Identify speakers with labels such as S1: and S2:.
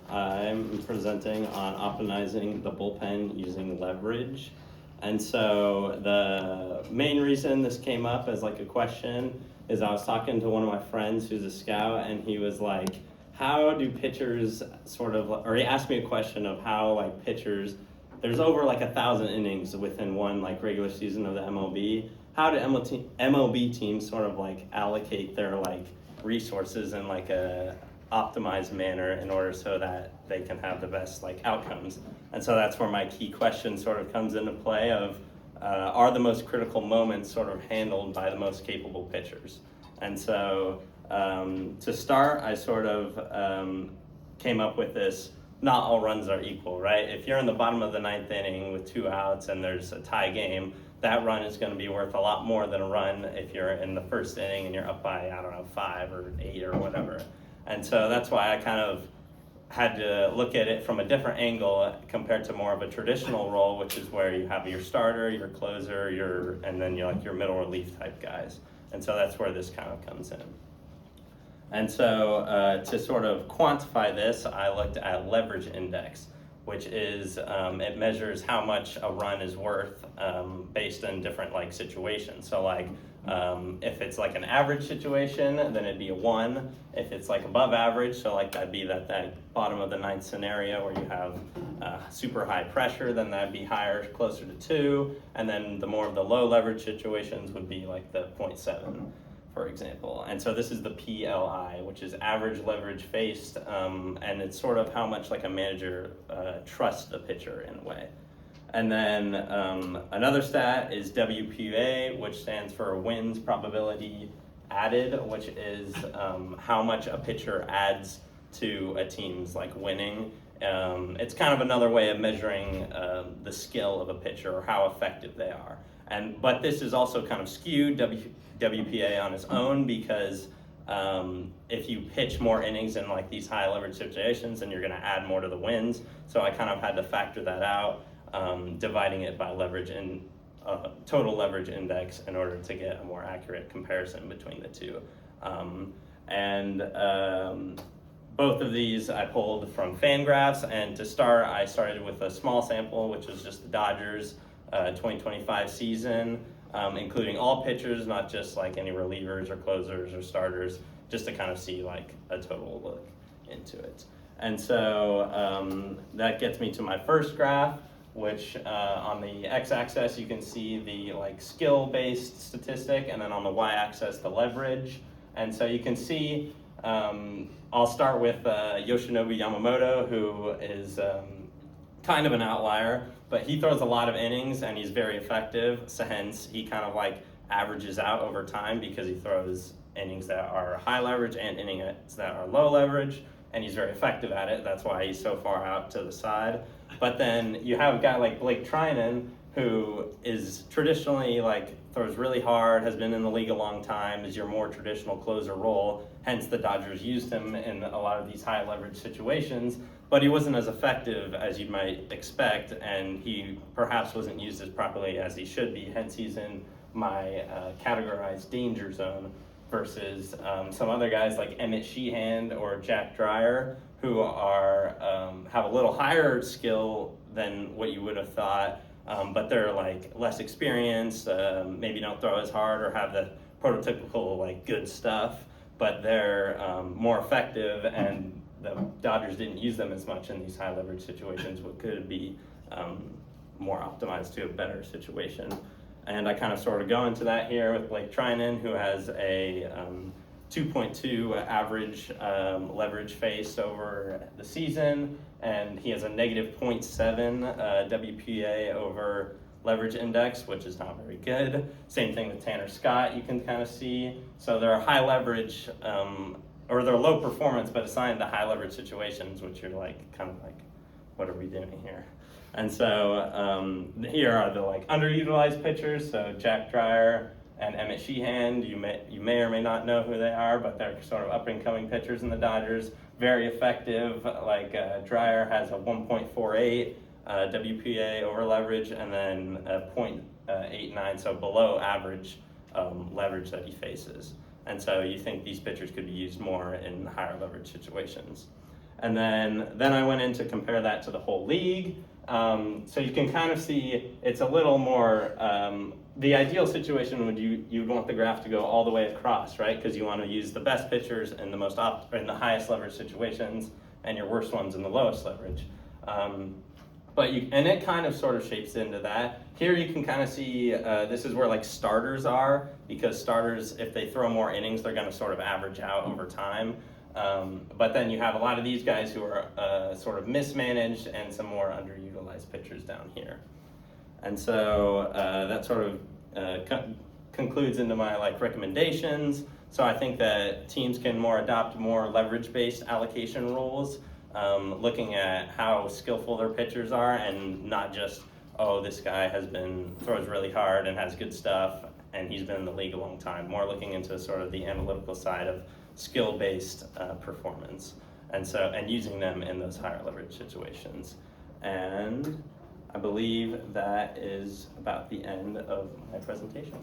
S1: I'm presenting on optimizing the bullpen using leverage. And so the main reason this came up as like a question is I was talking to one of my friends who's a scout, and he was like, how do pitchers or he asked me a question of how like pitchers, there's over like 1,000 innings within one like regular season of the MLB. How do MLB teams sort of like allocate their like resources in like a optimized manner in order so that they can have the best like outcomes? And so that's where my key question sort of comes into play of are the most critical moments sort of handled by the most capable pitchers? And so to start, I sort of came up with this: not all runs are equal, right? If you're in the bottom of the ninth inning with 2 outs and there's a tie game, that run is going to be worth a lot more than a run if you're in the first inning and you're up by, 5 or 8 or whatever. And so that's why I kind of had to look at it from a different angle compared to more of a traditional role, which is where you have your starter, your closer, and then you're like your middle relief type guys. And so that's where this kind of comes in. And so to sort of quantify this, I looked at leverage index, which is it measures how much a run is worth based on different like situations. So like if it's like an average situation, then it'd be a 1. If it's like above average, so like that'd be that bottom of the ninth scenario where you have super high pressure, then that'd be higher, closer to 2. And then the more of the low leverage situations would be like the 0.7. For example. And so this is the PLI, which is average leverage faced, and it's sort of how much like a manager trusts the pitcher in a way. And then another stat is WPA, which stands for wins probability added, which is how much a pitcher adds to a team's like winning. It's kind of another way of measuring the skill of a pitcher or how effective they are. But this is also kind of skewed WPA on its own because if you pitch more innings in like these high leverage situations, then you're going to add more to the wins. So I kind of had to factor that out, dividing it by leverage and total leverage index in order to get a more accurate comparison between the two. Both of these I pulled from Fangraphs, and to start, I started with a small sample, which was just the Dodgers 2025 season, including all pitchers, not just like any relievers or closers or starters, just to kind of see like a total look into it. And so that gets me to my first graph, which on the x-axis you can see the like skill-based statistic, and then on the y-axis the leverage. And so you can see, I'll start with Yoshinobu Yamamoto, who is kind of an outlier, but he throws a lot of innings and he's very effective. So hence he kind of like averages out over time because he throws innings that are high leverage and innings that are low leverage, and he's very effective at it. That's why he's so far out to the side. But then you have a guy like Blake Trinan, who is traditionally like throws really hard, has been in the league a long time, is your more traditional closer role. Hence the Dodgers used him in a lot of these high leverage situations, but he wasn't as effective as you might expect, and he perhaps wasn't used as properly as he should be. Hence he's in my categorized danger zone versus some other guys like Emmett Sheehan or Jack Dreyer, who are have a little higher skill than what you would have thought, but they're like less experienced, maybe don't throw as hard or have the prototypical like good stuff, but they're more effective, and the Dodgers didn't use them as much in these high leverage situations, what could be more optimized to a better situation. And I kind of sort of go into that here with Blake Trinan, who has a 2.2 average leverage face over the season, and he has a negative 0.7 WPA over leverage index, which is not very good. Same thing with Tanner Scott, you can kind of see. So they're high leverage, or they're low performance, but assigned to high leverage situations, which you're like, kind of like, what are we doing here? And so here are the like underutilized pitchers. So Jack Dreyer and Emmett Sheehan, you may or may not know who they are, but they're sort of up and coming pitchers in the Dodgers. Very effective. Like Dreyer has a 1.48 WPA over leverage, and then a 0.89, so below average leverage that he faces. And so you think these pitchers could be used more in higher leverage situations. And then I went in to compare that to the whole league. So you can kind of see it's a little more, the ideal situation would you'd want the graph to go all the way across, right? Because you want to use the best pitchers in the in the highest leverage situations and your worst ones in the lowest leverage. And it kind of sort of shapes into that. Here you can kind of see, this is where like starters are, because starters, if they throw more innings, they're going to sort of average out over time. But then you have a lot of these guys who are sort of mismanaged and some more underutilized pitchers down here. And so that sort of concludes into my like recommendations. So I think that teams can adopt more leverage-based allocation rules, looking at how skillful their pitchers are, and not just, oh, this guy throws really hard and has good stuff and he's been in the league a long time. More looking into sort of the analytical side of skill-based performance, and using them in those higher leverage situations. And I believe that is about the end of my presentation.